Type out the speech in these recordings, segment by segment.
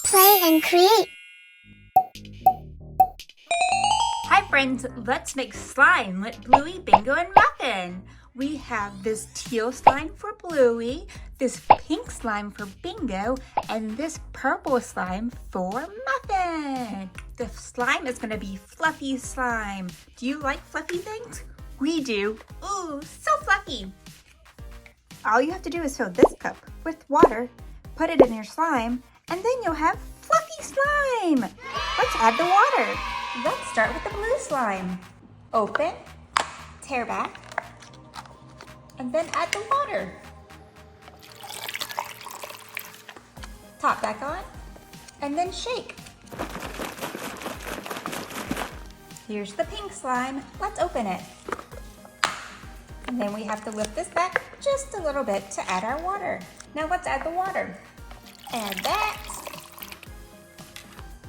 play and create. Hi friends, let's make slime with Bluey, Bingo, and Muffin. We have this teal slime for Bluey, this pink slime for Bingo, and this purple slime for Muffin. The slime is going to be fluffy slime. Do you like fluffy things? We do. Ooh, so fluffy. All you have to do is fill this cup with water, put it in your slime, and then you'll have fluffy slime. Let's add the water. Let's start with the blue slime. Open, tear back, and then add the water. Top back on, and then shake. Here's the pink slime. Let's open it. And then we have to lift this back just a little bit to add our water. Now let's add the water. Add that.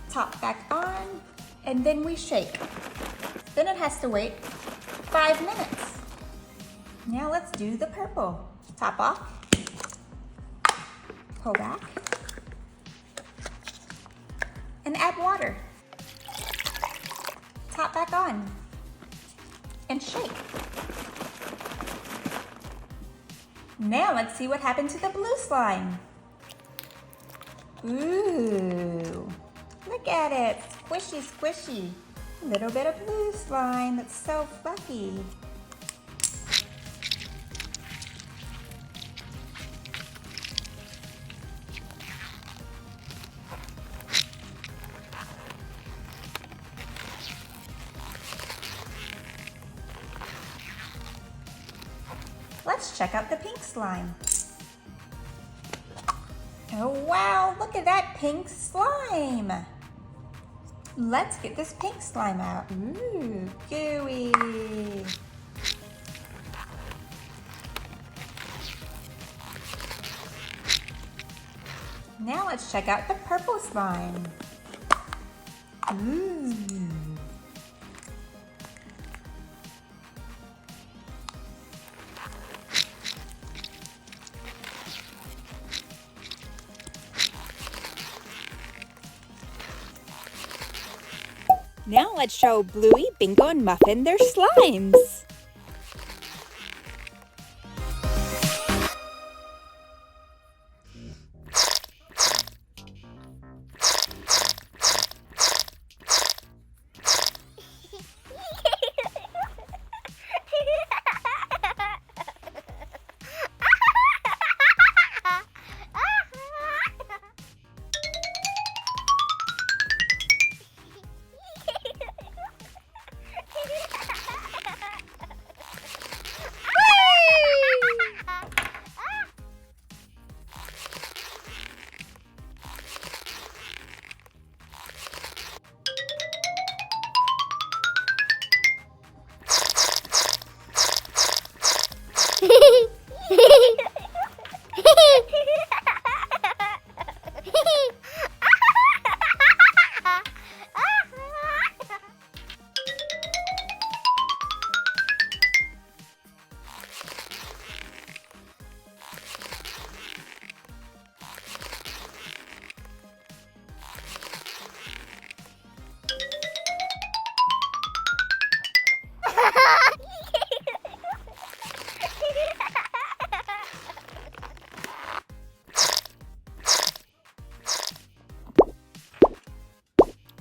Top back on, and then we shake. Then it has to wait 5 minutes. Now let's do the purple. Top off, pull back, and add water. Top back on, and shake. Now let's see what happened to the blue slime. Ooh, look at it, squishy, squishy. A little bit of blue slime that's so fluffy. Let's check out the pink slime. Oh wow, look at that pink slime. Let's get this pink slime out. Ooh, gooey. Now let's check out the purple slime. Ooh. Now let's show Bluey, Bingo, and Muffin their slimes.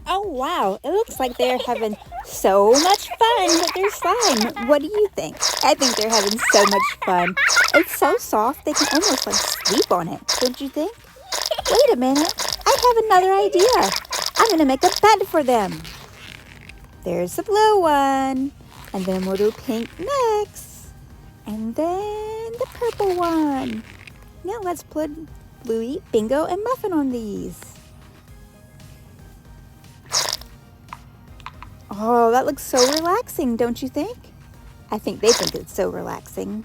Oh wow, it looks like they're having so much fun with their slime. What do you think? I think they're having so much fun. It's so soft they can almost like sleep on it, don't you think? Wait a minute, I have another idea. I'm gonna make a bed for them. There's the blue one, and then we'll do pink next, and then the purple one. Now let's put Bluey, Bingo, and Muffin on these. Oh, that looks so relaxing, don't you think? I think they think it's so relaxing.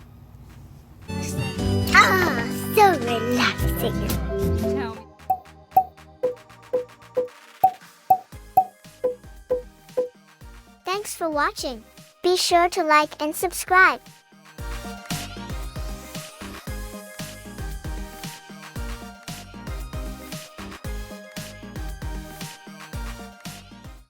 Ah, so relaxing. Thanks for watching. Be sure to like and subscribe.